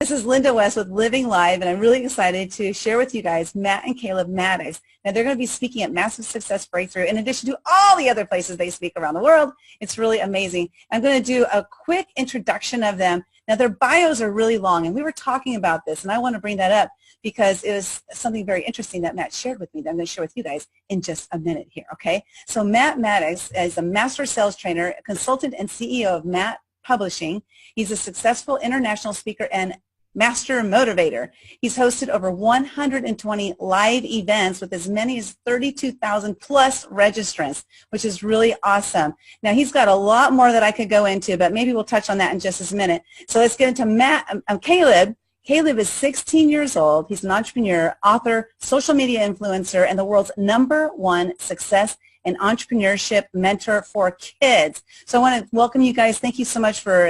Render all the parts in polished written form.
This is Linda West with Living Live, and I'm really excited to share with you guys Matt and Caleb Maddix. Now, they're going to be speaking at Massive Success Breakthrough in addition to all the other places they speak around the world. It's really amazing. I'm going to do a quick introduction of them. Now, their bios are really long, and we were talking about this, and I want to bring that up because it was something very interesting that Matt shared with me that I'm going to share with you guys in just a minute here, okay? So Matt Maddix is a master sales trainer, consultant, and CEO of Maddix Publishing. He's a successful international speaker and master motivator. He's hosted over 120 live events with as many as 32,000 plus registrants, which is really awesome. Now, he's got a lot more that I could go into, but maybe we'll touch on that in just a minute. So let's get into Caleb. Caleb is 16 years old. He's an entrepreneur, author, social media influencer, and the world's #1 success and entrepreneurship mentor for kids. So I want to welcome you guys. Thank you so much for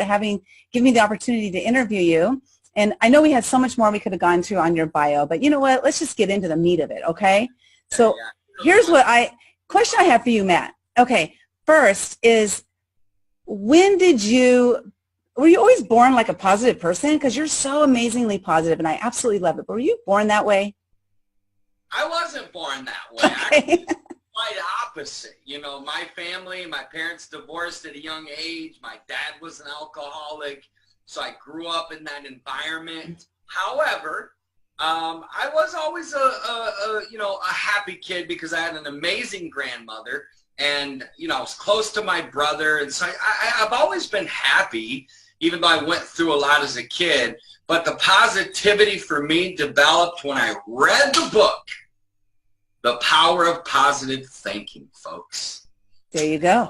giving me the opportunity to interview you. And I know we had so much more we could have gone through on your bio, but you know what? Let's just get into the meat of it, okay? So here's question I have for you, Matt. Okay, first is, were you always born like a positive person? Because you're so amazingly positive, and I absolutely love it. But were you born that way? I wasn't born that way. Okay. Quite opposite. You know, my family, my parents divorced at a young age. My dad was an alcoholic. So I grew up in that environment. However, I was always a happy kid because I had an amazing grandmother, and I was close to my brother, and so I've always been happy, even though I went through a lot as a kid. But the positivity for me developed when I read the book, The Power of Positive Thinking, folks. There you go.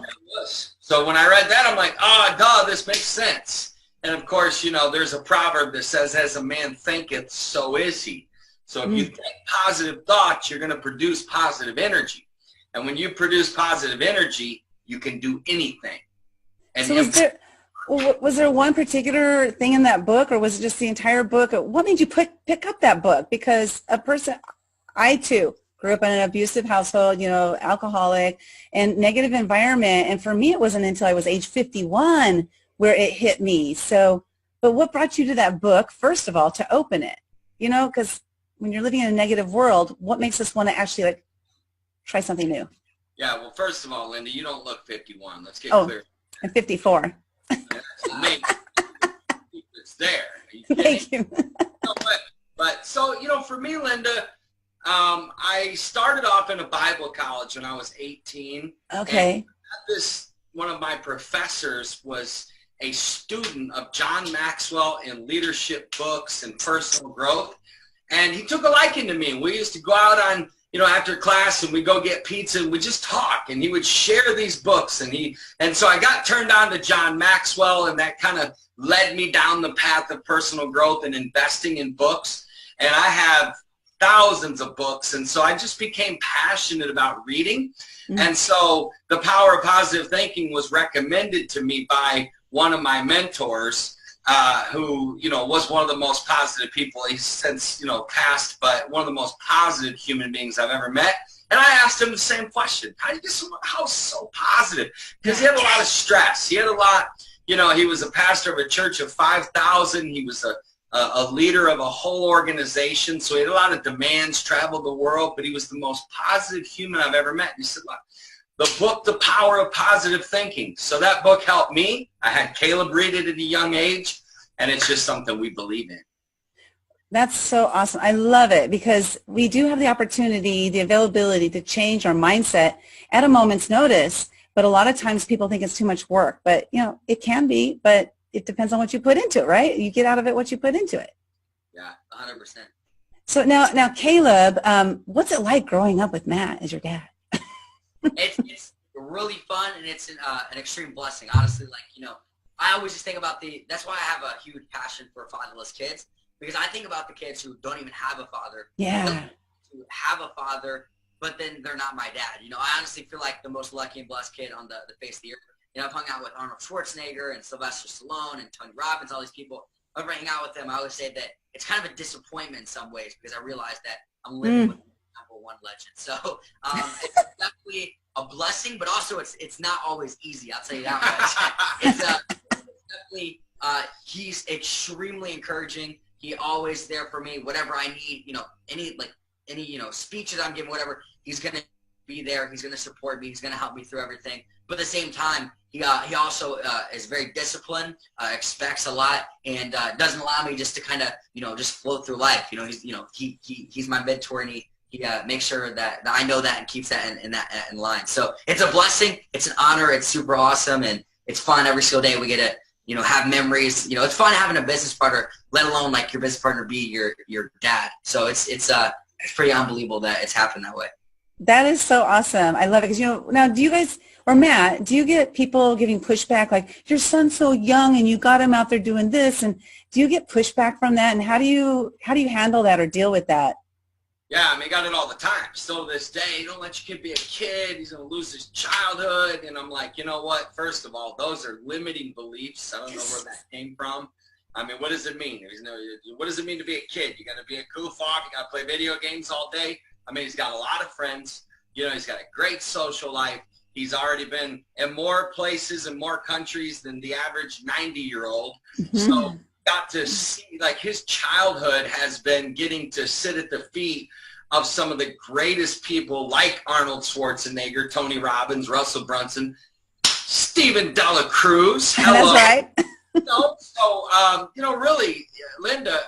So when I read that, I'm like, oh, duh, this makes sense. And of course, there's a proverb that says, as a man thinketh, so is he. So if you think positive thoughts, you're going to produce positive energy. And when you produce positive energy, you can do anything. And so was there one particular thing in that book, or was it just the entire book? What made you pick up that book? Because I too grew up in an abusive household, alcoholic and negative environment. And for me, it wasn't until I was age 51 where it hit me. So, but what brought you to that book, first of all, to open it? Because when you're living in a negative world, what makes us want to actually try something new? Yeah, well, first of all, Linda, you don't look 51. Let's get clear. I'm 54. That's amazing. It's there. Thank you. But so, for me, Linda, I started off in a Bible college when I was 18. Okay. And one of my professors was a student of John Maxwell in leadership books and personal growth. And he took a liking to me. We used to go out on, after class, and we go get pizza and we just talk, and he would share these books. And so I got turned on to John Maxwell, and that kind of led me down the path of personal growth and investing in books. And I have thousands of books. And so I just became passionate about reading. And so The Power of Positive Thinking was recommended to me by one of my mentors, who, was one of the most positive people. He's since, passed, but one of the most positive human beings I've ever met. And I asked him the same question. How do you get someone who's so positive? Because he had a lot of stress. He had a lot, he was a pastor of a church of 5,000. He was a leader of a whole organization. So he had a lot of demands, traveled the world, but he was the most positive human I've ever met. And he said, look, the book, The Power of Positive Thinking. So that book helped me. I had Caleb read it at a young age, and it's just something we believe in. That's so awesome. I love it because we do have the opportunity, the availability to change our mindset at a moment's notice. But a lot of times people think it's too much work. But, it can be, but it depends on what you put into it, right? You get out of it what you put into it. Yeah, 100%. So now Caleb, what's it like growing up with Matt as your dad? It's really fun, and it's an extreme blessing, honestly. I always just think about that's why I have a huge passion for fatherless kids, because I think about the kids who don't even have a father. Yeah. Who have a father, but then they're not my dad. I honestly feel like the most lucky and blessed kid on the face of the earth. I've hung out with Arnold Schwarzenegger and Sylvester Stallone and Tony Robbins, all these people. Whenever I hang out with them, I always say that it's kind of a disappointment in some ways because I realize that I'm living with #1 legend. So it's definitely a blessing, but also it's not always easy. I'll tell you that much. It's definitely he's extremely encouraging. He always there for me, whatever I need, any speeches I'm giving, whatever, he's going to be there. He's going to support me. He's going to help me through everything. But at the same time, he also is very disciplined, expects a lot, and doesn't allow me just to kind of, just float through life. He's my mentor, and he makes sure that I know that and keeps that in line. So it's a blessing. It's an honor. It's super awesome, and it's fun every single day. We get to, have memories. It's fun having a business partner, let alone like your business partner be your dad. So it's pretty unbelievable that it's happened that way. That is so awesome. I love it. Because, now do you guys, or Matt, do you get people giving pushback like, your son's so young and you got him out there doing this? And do you get pushback from that? And how do you handle that or deal with that? Yeah, I got it all the time. Still to this day, don't let your kid be a kid. He's going to lose his childhood. And I'm like, you know what? First of all, those are limiting beliefs. I don't know where that came from. What does it mean? What does it mean to be a kid? You got to be a goof off. You got to play video games all day. He's got a lot of friends. He's got a great social life. He's already been in more places and more countries than the average 90-year-old. Mm-hmm. So got to see, his childhood has been getting to sit at the feet of some of the greatest people like Arnold Schwarzenegger, Tony Robbins, Russell Brunson, Stephen Dela Cruz. Hello. That's right. Really, Linda,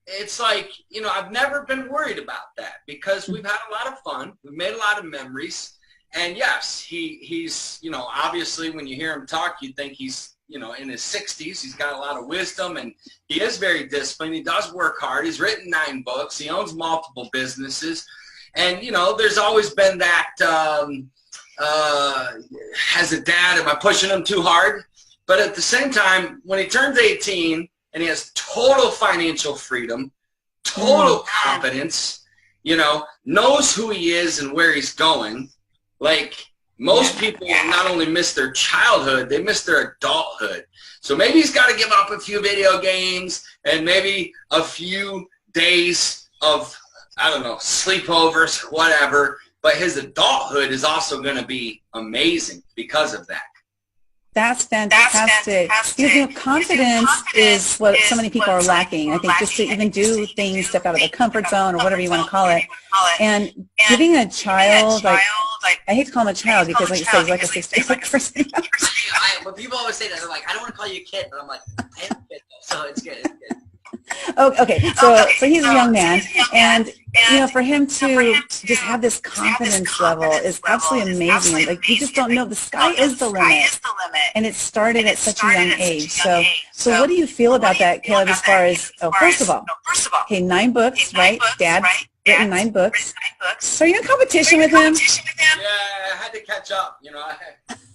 it's like, I've never been worried about that because we've had a lot of fun. We've made a lot of memories. And yes, he's, obviously when you hear him talk, you think he's, in his 60s. He's got a lot of wisdom and he is very disciplined. He does work hard. He's written 9 books. He owns multiple businesses. And, there's always been that, as a dad, am I pushing him too hard? But at the same time, when he turns 18, and he has total financial freedom, total confidence, knows who he is and where he's going. Like most people not only miss their childhood, they miss their adulthood. So maybe he's got to give up a few video games and maybe a few days of, sleepovers, whatever. But his adulthood is also going to be amazing because of that. That's fantastic. Confidence is what so many people are lacking. I think just to even do things, step out of their comfort zone or whatever you want to call it. And giving a child, I hate to call him a child because like you said, he's like a 60-year-old person. But people always say that. They're like, I don't want to call you a kid. But I'm like, I am a kid, so it's good. It's good. Oh, okay. So he's a young man, and for him to just have this confidence level is absolutely amazing. Like you just don't know, the sky is the limit, and it started at such a young age. So what do you feel about that, Caleb? As far as first of all, okay, 9 books, right? Dad's written 9 books. So are you in competition with him? Yeah, I had to catch up.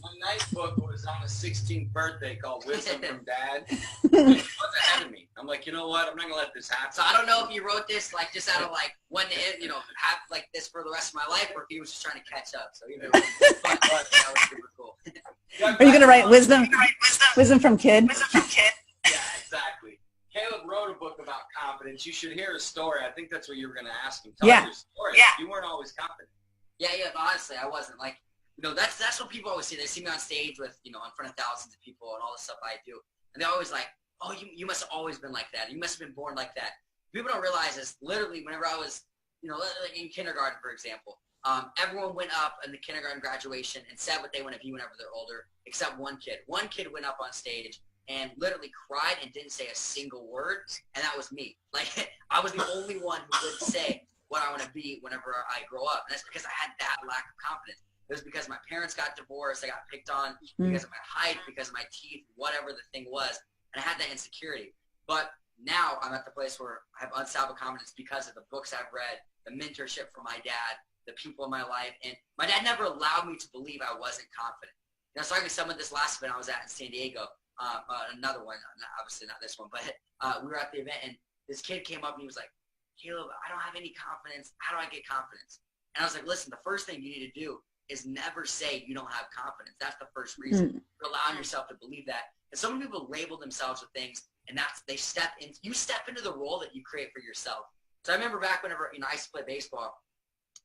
My 9th book was on his 16th birthday called Wisdom from Dad. He was ahead of me. I'm like, you know what? I'm not going to let this happen. So I don't know if you wrote this just out of wanting to, have this for the rest of my life, or if he was just trying to catch up. So either way, but that was super cool. Are you going to write wisdom from kid? Yeah, exactly. Caleb wrote a book about confidence. You should hear his story. I think that's what you were going to ask him. Tell your story. Yeah. You weren't always confident. Yeah, honestly, I wasn't. That's what people always say. They see me on stage with, in front of thousands of people and all the stuff I do. And they're always like, oh, you must have always been like that. You must have been born like that. People don't realize is literally whenever I was, in kindergarten, for example, everyone went up in the kindergarten graduation and said what they want to be whenever they're older, except one kid. One kid went up on stage and literally cried and didn't say a single word, and that was me. I was the only one who would say what I want to be whenever I grow up. And that's because I had that lack of confidence. It was because my parents got divorced, I got picked on because of my height, because of my teeth, whatever the thing was, and I had that insecurity. But now I'm at the place where I have unstoppable confidence because of the books I've read, the mentorship from my dad, the people in my life, and my dad never allowed me to believe I wasn't confident. I was talking to someone this last event I was at in San Diego, another one, obviously not this one, but we were at the event, and this kid came up and he was like, Caleb, I don't have any confidence. How do I get confidence? And I was like, listen, the first thing you need to do is never say you don't have confidence. That's the first reason. You're allowing yourself to believe that. And so many people label themselves with things, and you step into the role that you create for yourself. So I remember back whenever I used to play baseball.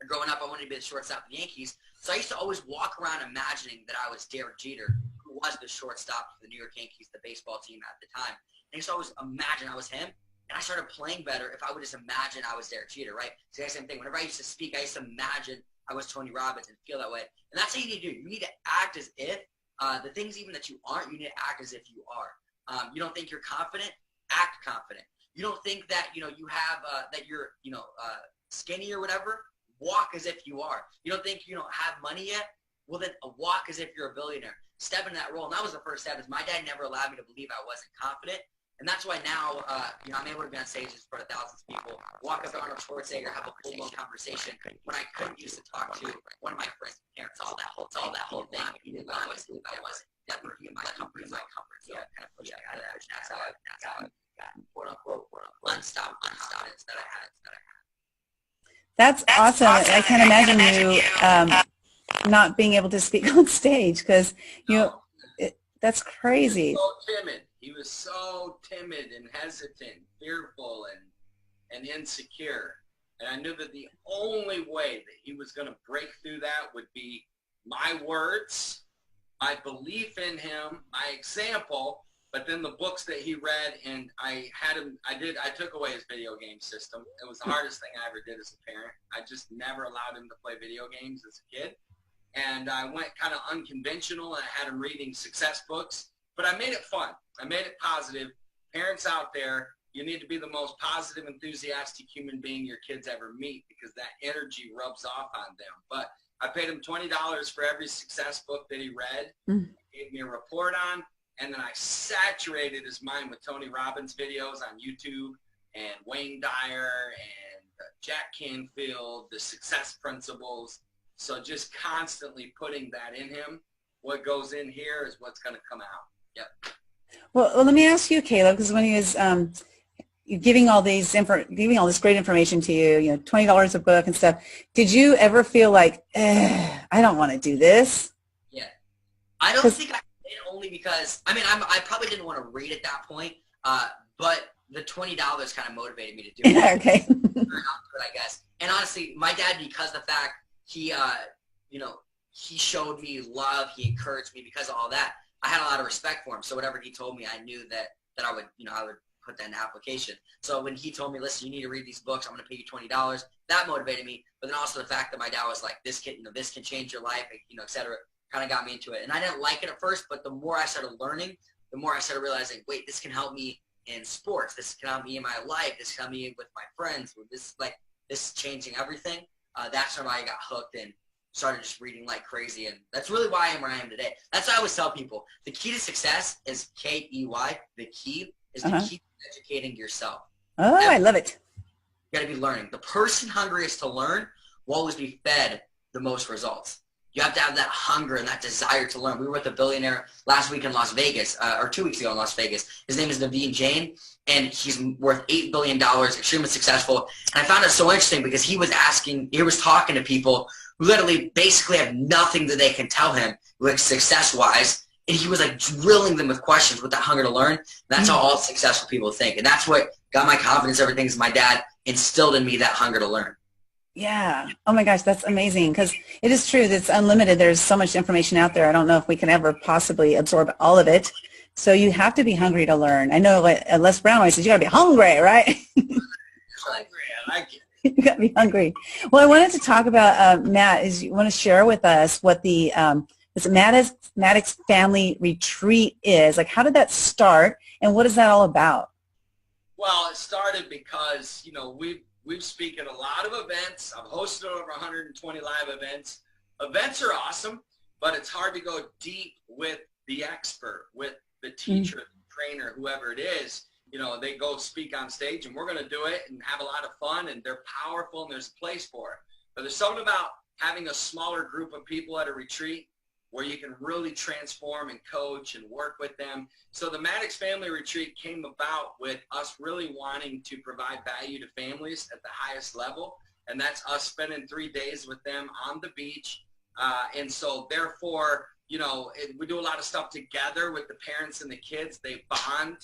Growing up, I wanted to be the shortstop of the Yankees. So I used to always walk around imagining that I was Derek Jeter, who was the shortstop of the New York Yankees, the baseball team at the time. And I used to always imagine I was him. And And I started playing better if I would just imagine I was Derek Jeter, right? It's the same thing. Whenever I used to speak, I used to imagine I was Tony Robbins and feel that way. And that's what you need to do. You need to act as if the things even that you aren't, you need to act as if you are. You don't think you're confident? Act confident. You don't think that, you have, that you're, skinny or whatever? Walk as if you are. You don't think you don't have money yet? Well, then walk as if you're a billionaire. Step into that role. And that was the first step. Is my dad never allowed me to believe I wasn't confident. And that's why now, I'm able to be on stages in front of thousands of people, walk up to Arnold Schwarzenegger, have a full-blown conversation when I couldn't used to talk to one of my friends' parents. All that whole thing. I wasn't never in my comfort zone. So kind of pushed me out of that. That's how I got quote unquote unstopped confidence that I had. That's awesome. I can't imagine you not being able to speak on stage because that's crazy. He was so timid and hesitant, fearful and insecure. And I knew that the only way that he was going to break through that would be my words, my belief in him, my example, but then the books that he read. And I took away his video game system. It was the hardest thing I ever did as a parent. I just never allowed him to play video games as a kid. And I went kind of unconventional, and I had him reading success books. But I made it fun. I made it positive. Parents out there, you need to be the most positive, enthusiastic human being your kids ever meet because that energy rubs off on them. But I paid him $20 for every success book that he read. He gave me a report on, and then I saturated his mind with Tony Robbins videos on YouTube and Wayne Dyer and Jack Canfield, the success principles. So just constantly putting that in him. What goes in here is what's going to come out. Yep. Well, let me ask you, Caleb, because when he was giving all this great information to you, $20 a book and stuff, did you ever feel like, I don't want to do this? Yeah. I don't think I did, only because, I probably didn't want to read at that point, but the $20 kind of motivated me to do it. Okay. I guess. And honestly, my dad, because of the fact he showed me love, he encouraged me because of all that, I had a lot of respect for him. So whatever he told me, I knew that I would, I would put that in application. So when he told me, listen, you need to read these books, I'm going to pay you $20, that motivated me. But then also the fact that my dad was like, this can change your life, et cetera, kind of got me into it. And I didn't like it at first, but the more I started learning, the more I started realizing, wait, this can help me in sports. This can help me in my life. This can help me with my friends. This is changing everything. That's when I got hooked and started just reading like crazy, and that's really why I am where I am today. That's why I always tell people, the key to success is K-E-Y. The key is to keep educating yourself. Oh, I love it. You got to be learning. The person hungriest to learn will always be fed the most results. You have to have that hunger and that desire to learn. We were with a billionaire last week in Las Vegas, or 2 weeks ago in Las Vegas. His name is Naveen Jain, and he's worth $8 billion, extremely successful. And I found it so interesting because he was talking to people who literally basically have nothing that they can tell him, like success-wise, and he was like drilling them with questions with that hunger to learn. That's how all successful people think, and that's what got my confidence. Everything is my dad instilled in me that hunger to learn. Yeah. Oh my gosh, that's amazing, because it is true that it's unlimited. There's so much information out there. I don't know if we can ever possibly absorb all of it. So you have to be hungry to learn. I know Les Brown always says you got to be hungry, right? Hungry, I like it. You got to be hungry. Well, I wanted to talk about, Matt, is you want to share with us what the Maddix Family Retreat is. Like, how did that start, and what is that all about? Well, it started because, we've speak at a lot of events. I've hosted over 120 live events. Events are awesome, but it's hard to go deep with the expert, with the teacher, the trainer, whoever it is. They go speak on stage, and we're going to do it and have a lot of fun, and they're powerful, and there's a place for it. But there's something about having a smaller group of people at a retreat where you can really transform and coach and work with them. So the Maddix Family Retreat came about with us really wanting to provide value to families at the highest level, and that's us spending 3 days with them on the beach. And so therefore, we do a lot of stuff together with the parents and the kids. They bond.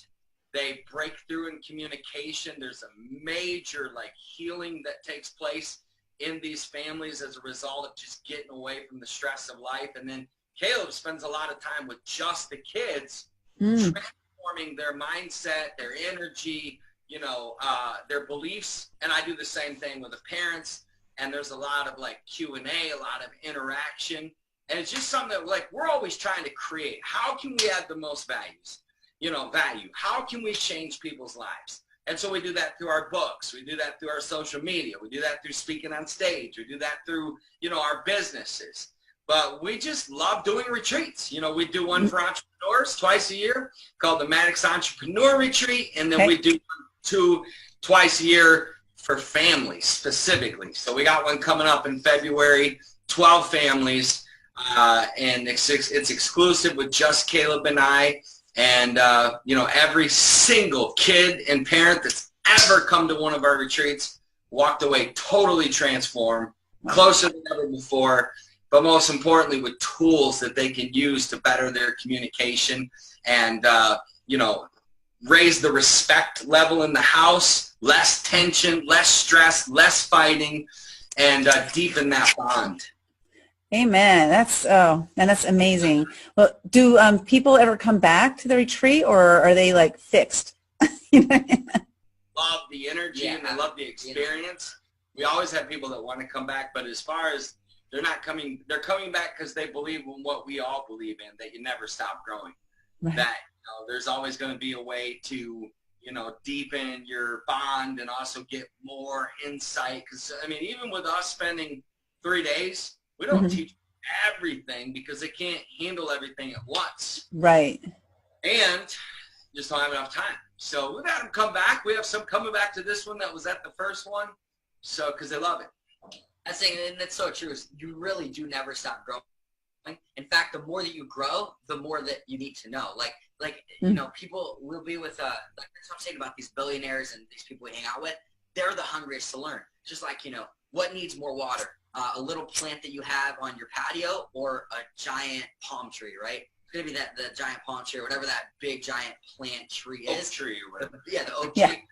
They break through in communication. There's a major healing that takes place in these families as a result of just getting away from the stress of life. And then Caleb spends a lot of time with just the kids, transforming their mindset, their energy, their beliefs, and I do the same thing with the parents, and there's a lot of like Q&A, a lot of interaction, and it's just something that like we're always trying to create. How can we add the most value? How can we change people's lives? And so we do that through our books. We do that through our social media. We do that through speaking on stage. We do that through, our businesses. But we just love doing retreats. We do one for entrepreneurs twice a year called the Maddix Entrepreneur Retreat. And then we do two twice a year for families specifically. So we got one coming up in February, 12 families. And it's exclusive with just Caleb and I. And, every single kid and parent that's ever come to one of our retreats walked away totally transformed, closer than ever before, but most importantly with tools that they can use to better their communication and, raise the respect level in the house, less tension, less stress, less fighting, and deepen that bond. Amen. That's amazing. Well, do people ever come back to the retreat, or are they like fixed? Love the energy and I love the experience. We always have people that want to come back, but as far as they're coming back because they believe in what we all believe in, that you never stop growing. Right. That there's always going to be a way to deepen your bond and also get more insight. Because even with us spending 3 days. We don't teach everything because they can't handle everything at once. Right. And just don't have enough time. So we've had them come back. We have some coming back to this one that was at the first one. So, because they love it. That's saying, and that's so true. You really do never stop growing. In fact, the more that you grow, the more that you need to know. People will be with, that's what I'm saying about these billionaires and these people we hang out with. They're the hungriest to learn. Just like, what needs more water? A little plant that you have on your patio or a giant palm tree, right? It's going to be the giant palm tree or whatever that big giant plant tree is. Oak tree or whatever. The oak tree.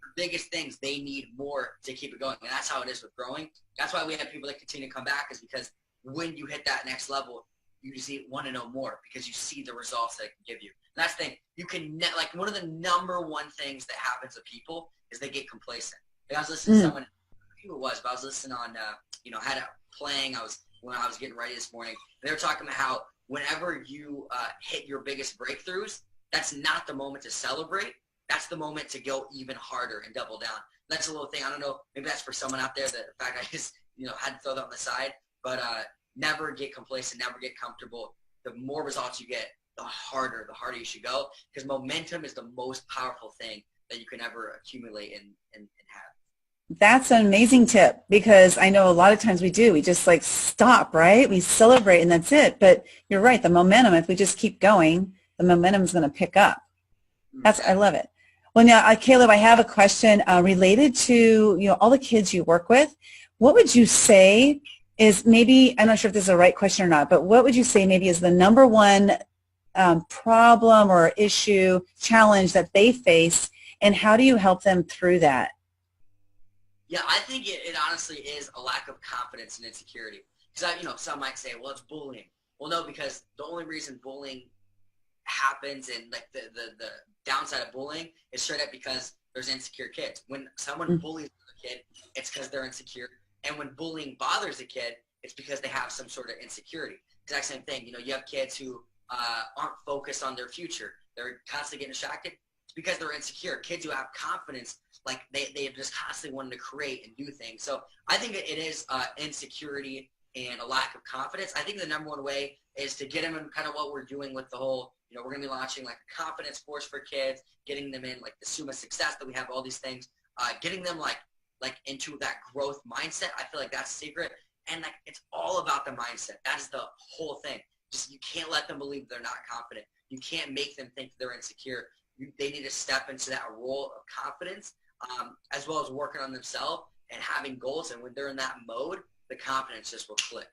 The biggest things, they need more to keep it going. And that's how it is with growing. That's why we have people that continue to come back, is because when you hit that next level, you just want to know more because you see the results that it can give you. And that's the thing. You can, one of the number one things that happens to people is they get complacent. I was listening to someone, I don't know who it was, but I was listening on, had it playing. When I was getting ready this morning. They were talking about how whenever you hit your biggest breakthroughs, that's not the moment to celebrate. That's the moment to go even harder and double down. That's a little thing. I don't know. Maybe that's for someone out there that, in fact, I just, had to throw that on the side. But never get complacent. Never get comfortable. The more results you get, the harder you should go. Because momentum is the most powerful thing that you can ever accumulate and have. That's an amazing tip, because I know a lot of times we just stop, right? We celebrate and that's it. But you're right. The momentum, if we just keep going, the momentum is going to pick up. I love it. Well, now, Caleb, I have a question related to, all the kids you work with. What would you say is maybe, I'm not sure if this is the right question or not, but what would you say maybe is the number one problem or issue, challenge that they face, and how do you help them through that? Yeah, I think it honestly is a lack of confidence and insecurity. Because, some might say, well, it's bullying. Well, no, because the only reason bullying happens and the downside of bullying is straight up because there's insecure kids. When someone bullies a kid, it's because they're insecure. And when bullying bothers a kid, it's because they have some sort of insecurity. Exact same thing. You have kids who aren't focused on their future. They're constantly getting distracted. It's because they're insecure. Kids who have confidence, they just constantly wanting to create and do things. So I think it is insecurity and a lack of confidence. I think the number one way is to get them in kind of what we're doing with the whole, we're going to be launching a confidence course for kids, getting them in the Summa Success, that we have all these things, getting them into that growth mindset. I feel like that's the secret. And it's all about the mindset. That is the whole thing. Just, you can't let them believe they're not confident. You can't make them think they're insecure. They need to step into that role of confidence, as well as working on themselves and having goals. And when they're in that mode, the confidence just will click.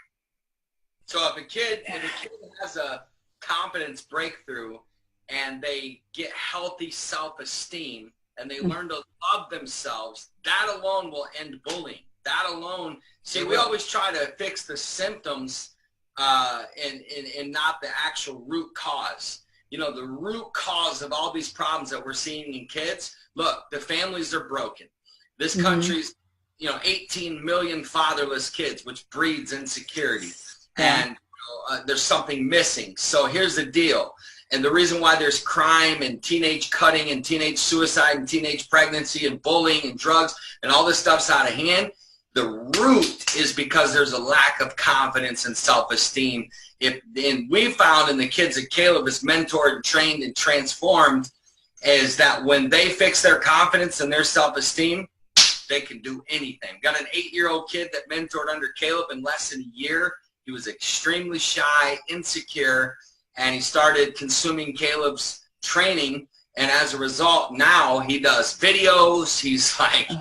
So if a kid has a confidence breakthrough and they get healthy self-esteem and they learn to love themselves, that alone will end bullying. That alone, see, we always try to fix the symptoms and not the actual root cause. the root cause of all these problems that we're seeing in kids. Look, the families are broken. This country's, 18 million fatherless kids, which breeds insecurity. Yeah. And there's something missing. So here's the deal. And the reason why there's crime and teenage cutting and teenage suicide and teenage pregnancy and bullying and drugs and all this stuff's out of hand, the root is because there's a lack of confidence and self-esteem. And we found in the kids that Caleb has mentored and trained and transformed is that when they fix their confidence and their self-esteem, they can do anything. Got an 8-year-old kid that mentored under Caleb in less than a year. He was extremely shy, insecure, and he started consuming Caleb's training. And as a result, now he does videos. He's like,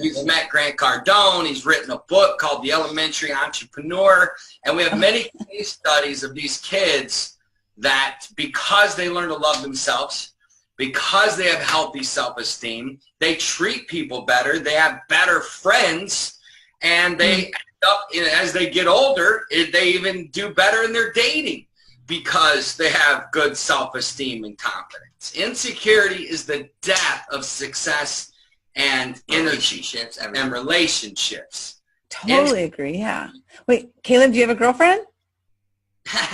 he's met Grant Cardone. He's written a book called The Elementary Entrepreneur. And we have many case studies of these kids that because they learn to love themselves, because they have healthy self-esteem, they treat people better, they have better friends, and they end up, as they get older, they even do better in their dating because they have good self-esteem and confidence. Insecurity is the death of success and energy and relationships. Totally agree, yeah. Wait, Caleb, do you have a girlfriend?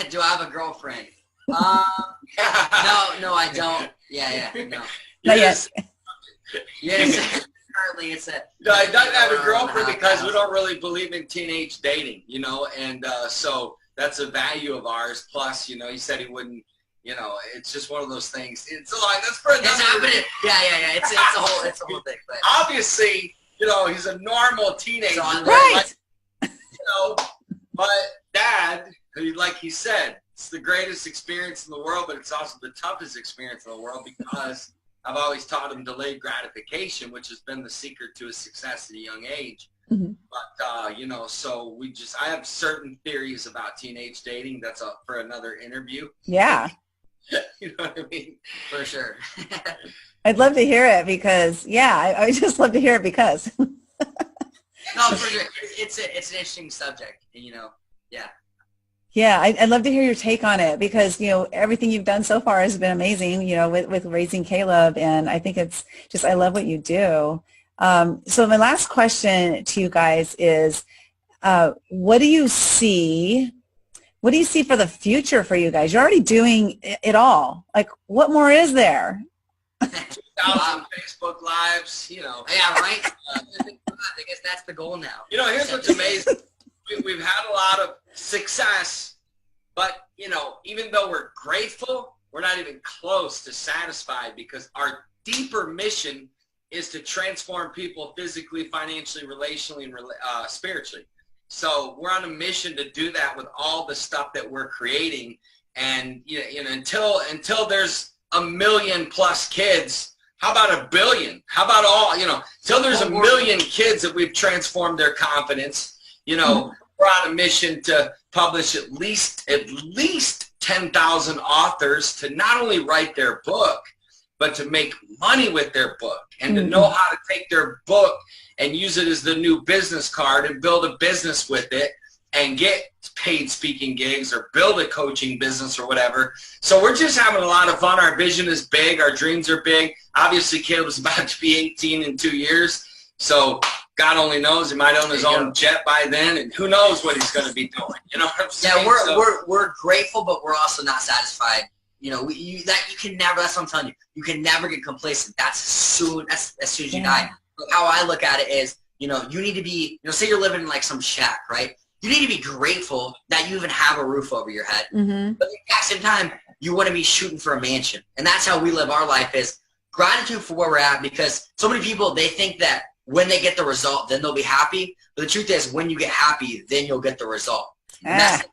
Do I have a girlfriend? No, I don't. Yeah, no. Not yet. Yes, currently it's a... No, I don't have a girlfriend because we don't really believe in teenage dating, and so that's a value of ours. Plus, he said he wouldn't, it's just one of those things. It's a lot. That's for another... It's happening. Yeah. It's a whole thing. But obviously, he's a normal teenager. Right. But Dad, like he said, it's the greatest experience in the world, but it's also the toughest experience in the world because I've always taught him delayed gratification, which has been the secret to his success at a young age. Mm-hmm. But, so I have certain theories about teenage dating. That's for another interview. Yeah. You know what I mean? for sure. I'd love to hear it because, I would just love to hear it because. No, for sure. It's an interesting subject, yeah. Yeah, I'd love to hear your take on it because, everything you've done so far has been amazing, with raising Caleb. And I think it's just, I love what you do. So my last question to you guys is, what do you see for the future for you guys? You're already doing it all. Like, what more is there? 2,000 Facebook Lives, Yeah, right? I guess that's the goal now. Here's what's amazing. We've had a lot of success, but, even though we're grateful, we're not even close to satisfied because our deeper mission is to transform people physically, financially, relationally, and spiritually. So we're on a mission to do that with all the stuff that we're creating. And, until there's 1 million plus kids, how about 1 billion? How about all, till there's 1 million kids that we've transformed their confidence, we're on a mission to publish at least 10,000 authors to not only write their book, but to make money with their book and to know how to take their book and use it as the new business card and build a business with it and get paid speaking gigs or build a coaching business or whatever. So we're just having a lot of fun. Our vision is big. Our dreams are big. Obviously, Caleb's about to be 18 in 2 years. So God only knows. He might own his own jet by then, and who knows what he's going to be doing. You know what I'm saying? Yeah, we're grateful, but we're also not satisfied. You can never. That's what I'm telling you. You can never get complacent. That's as soon as you die. But how I look at it is, you need to be. Say you're living in like some shack, right? You need to be grateful that you even have a roof over your head. Mm-hmm. But at the same time, you want to be shooting for a mansion, and that's how we live our life. Is gratitude for where we're at, because so many people, they think that when they get the result, then they'll be happy. But the truth is, when you get happy, then you'll get the result. And that's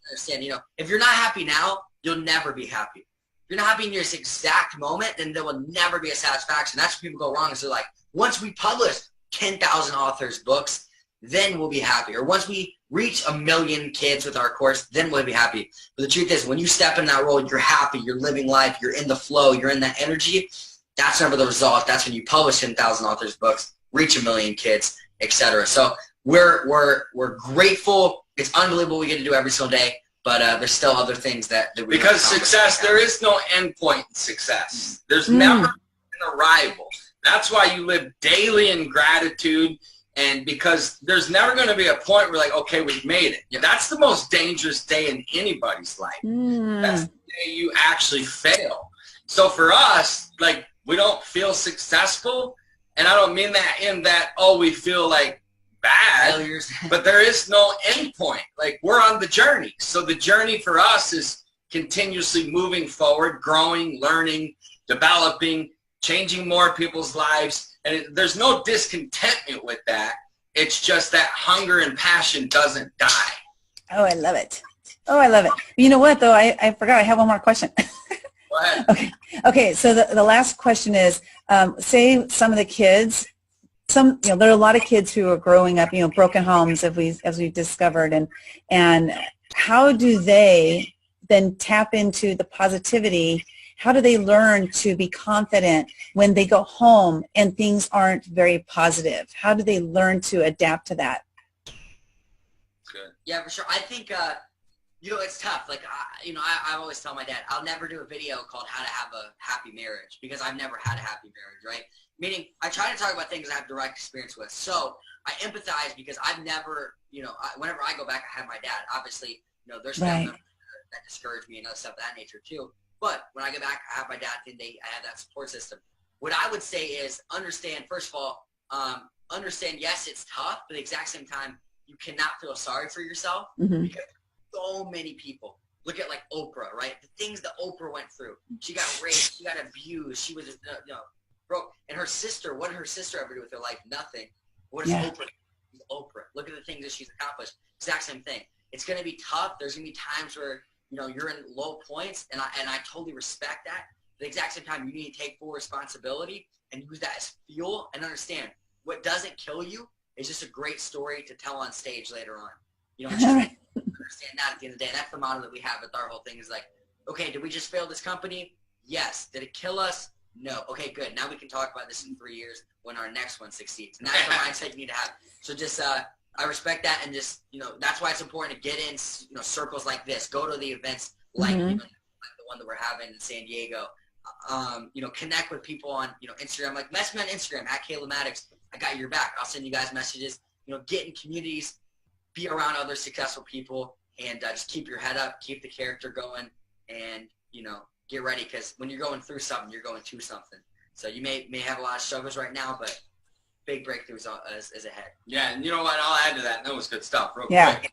understand. If you're not happy now, you'll never be happy. If you're not happy in this exact moment, then there will never be a satisfaction. That's where people go wrong. Is they're like, once we publish 10,000 authors' books, then we'll be happy. Or once we reach 1 million kids with our course, then we'll be happy. But the truth is, when you step in that role, you're happy, you're living life, you're in the flow, you're in that energy. That's never the result. That's when you publish 10,000 authors' books, reach 1 million kids, etc. So we're grateful. It's unbelievable we get to do every single day. But there's still other things that we because success, there is no end point in success. There's never an arrival. That's why you live daily in gratitude, and because there's never going to be a point where like, okay, we've made it. Yeah. That's the most dangerous day in anybody's life. That's the day you actually fail. So for us, like, we don't feel successful, and I don't mean that in that, oh, we feel like bad, failures. But there is no end point. Like, we're on the journey. So the journey for us is continuously moving forward, growing, learning, developing, changing more people's lives. And there's no discontentment with that. It's just that hunger and passion doesn't die. Oh, I love it. Oh, I love it. You know what, though? I forgot. I have one more question. Go ahead. Okay. So the last question is, say some of the kids, there are a lot of kids who are growing up, broken homes, as we've discovered, and how do they then tap into the positivity? How do they learn to be confident when they go home and things aren't very positive? How do they learn to adapt to that? Good. Yeah, for sure. I think, it's tough. Like, I always tell my dad, I'll never do a video called How to Have a Happy Marriage, because I've never had a happy marriage, right? Meaning, I try to talk about things I have direct experience with. So I empathize because I've never, whenever I go back, I have my dad. Obviously, there's family members that discourage me and other stuff of that nature too. But when I get back, I have my dad, and I have that support system. What I would say is understand, first of all, yes, it's tough, but at the exact same time, you cannot feel sorry for yourself because so many people. Look at like Oprah, right? The things that Oprah went through. She got raped, she got abused, she was, broke. And her sister, what did her sister ever do with her life? Nothing. What is Oprah? She's Oprah. Look at the things that she's accomplished. Exact same thing. It's going to be tough. There's going to be times where you're in low points, and I totally respect that. At the exact same time, you need to take full responsibility and use that as fuel and understand what doesn't kill you is just a great story to tell on stage later on. Just understand that at the end of the day. That's the motto that we have with our whole thing is like, okay, did we just fail this company? Yes. Did it kill us? No. Okay, good. Now we can talk about this in 3 years when our next one succeeds. And that's the mindset you need to have. So just I respect that, and just that's why it's important to get in circles like this. Go to the events like like the one that we're having in San Diego. Connect with people on Instagram. Like, message me on Instagram at Caleb Maddix. I got your back. I'll send you guys messages. Get in communities, be around other successful people, and just keep your head up, keep the character going, and get ready, because when you're going through something, you're going to something. So you may have a lot of struggles right now, but big breakthroughs is ahead. Yeah, and you know what? I'll add to that. And that was good stuff. Real quick.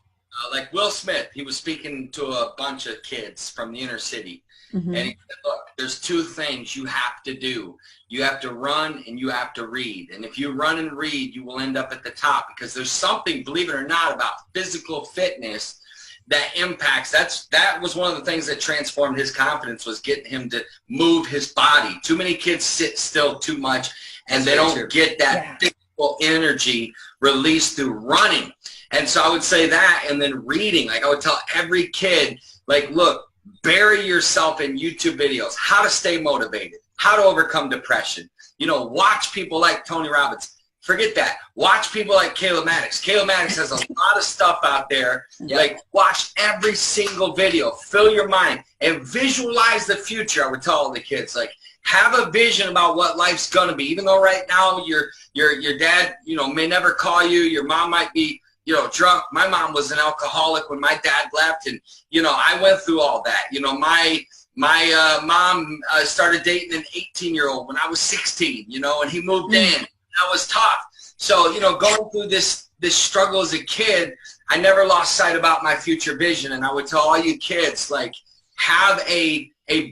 Like Will Smith, he was speaking to a bunch of kids from the inner city. And he said, look, there's two things you have to do. You have to run and you have to read. And if you run and read, you will end up at the top, because there's something, believe it or not, about physical fitness that impacts. That was one of the things that transformed his confidence, was getting him to move his body. Too many kids sit still too much, and they don't get that physical energy released through running. And so I would say that, and then reading. Like, I would tell every kid, like, look, bury yourself in YouTube videos, how to stay motivated, how to overcome depression. Watch people like Tony Robbins. Forget that. Watch people like Caleb Maddix. Caleb Maddix has a lot of stuff out there. Like, watch every single video. Fill your mind and visualize the future. I would tell all the kids, like, have a vision about what life's gonna be. Even though right now your dad, may never call you. Your mom might be, drunk. My mom was an alcoholic when my dad left, and I went through all that. My mom started dating an 18-year-old when I was 16. And he moved in. That was tough. So, going through this struggle as a kid, I never lost sight about my future vision. And I would tell all you kids, like, have a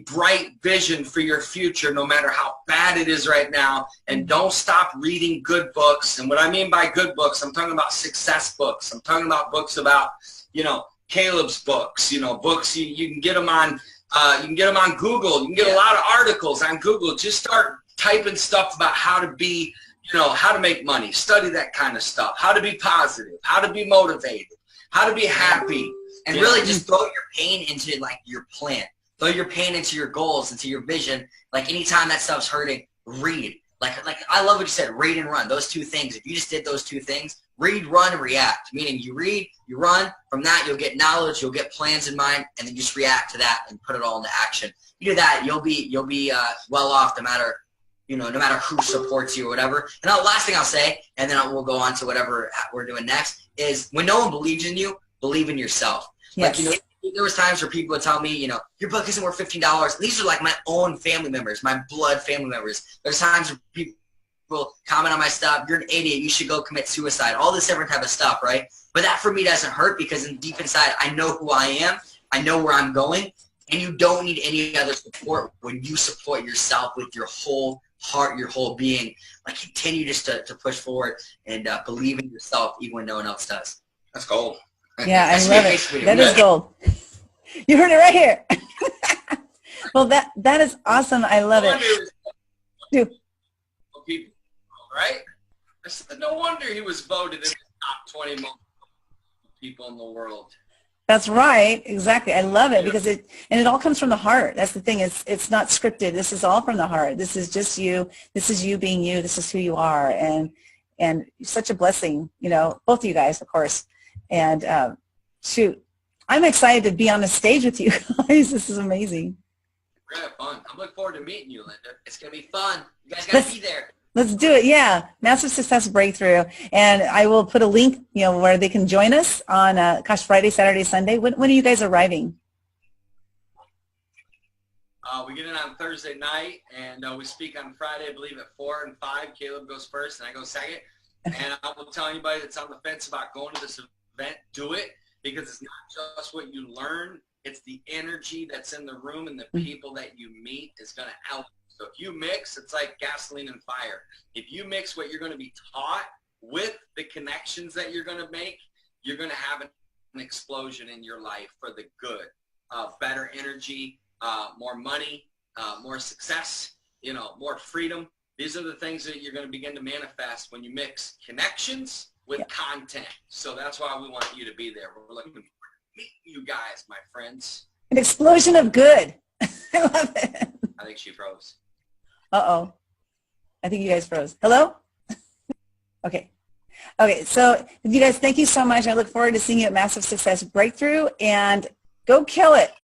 bright vision for your future, no matter how bad it is right now. And don't stop reading good books. And what I mean by good books, I'm talking about success books. I'm talking about books about, Caleb's books, books you can get them on, Google. You can get a lot of articles on Google. Just start typing stuff about how to be, how to make money, study that kind of stuff, how to be positive, how to be motivated, how to be happy. And really just throw your pain into, like, your plan. Throw your pain into your goals, into your vision. Like, anytime that stuff's hurting, read. Like I love what you said, read and run. Those two things. If you just did those two things, read, run, and react. Meaning you read, you run. From that, you'll get knowledge, you'll get plans in mind, and then just react to that and put it all into action. You do that, you'll be well off, no matter who supports you or whatever. And the last thing I'll say, and then we'll go on to whatever we're doing next, is when no one believes in you, believe in yourself. Yes. Like, there was times where people would tell me, your book isn't worth $15. These are like my own family members, my blood family members. There's times where people comment on my stuff, you're an idiot, you should go commit suicide, all this different type of stuff, right? But that for me doesn't hurt, because deep inside, I know who I am, I know where I'm going, and you don't need any other support when you support yourself with your whole heart, your whole being. Like, continue just to push forward and believe in yourself even when no one else does. That's gold. Yeah, I love it. That is gold. You heard it right here. Well, that is awesome. I love it. Dude. People, right? I said, no wonder he was voted in the top 20 most people in the world. That's right. Exactly. I love it, because it all comes from the heart. That's the thing. It's not scripted. This is all from the heart. This is just you. This is you being you. This is who you are. And such a blessing, both of you guys, of course. And shoot, I'm excited to be on the stage with you guys. This is amazing. We're going to have fun. I'm looking forward to meeting you, Linda. It's going to be fun. You guys got to be there. Let's do it. Yeah. Massive Success Breakthrough. And I will put a link, where they can join us on, Friday, Saturday, Sunday. When are you guys arriving? We get in on Thursday night, and we speak on Friday, I believe, at 4 and 5. Caleb goes first, and I go second. And I will tell anybody that's on the fence about going to this event, do it, because it's not just what you learn. It's the energy that's in the room, and the people that you meet is going to help. So if you mix, it's like gasoline and fire. If you mix what you're going to be taught with the connections that you're going to make, you're going to have an explosion in your life for the good. Better energy, more money, more success, more freedom. These are the things that you're going to begin to manifest when you mix connections with content. So that's why we want you to be there. We're looking forward to meeting you guys, my friends. An explosion of good. I love it. I think she froze. Uh-oh. I think you guys froze. Hello? Okay. Okay, so you guys, thank you so much. I look forward to seeing you at Massive Success Breakthrough, and go kill it.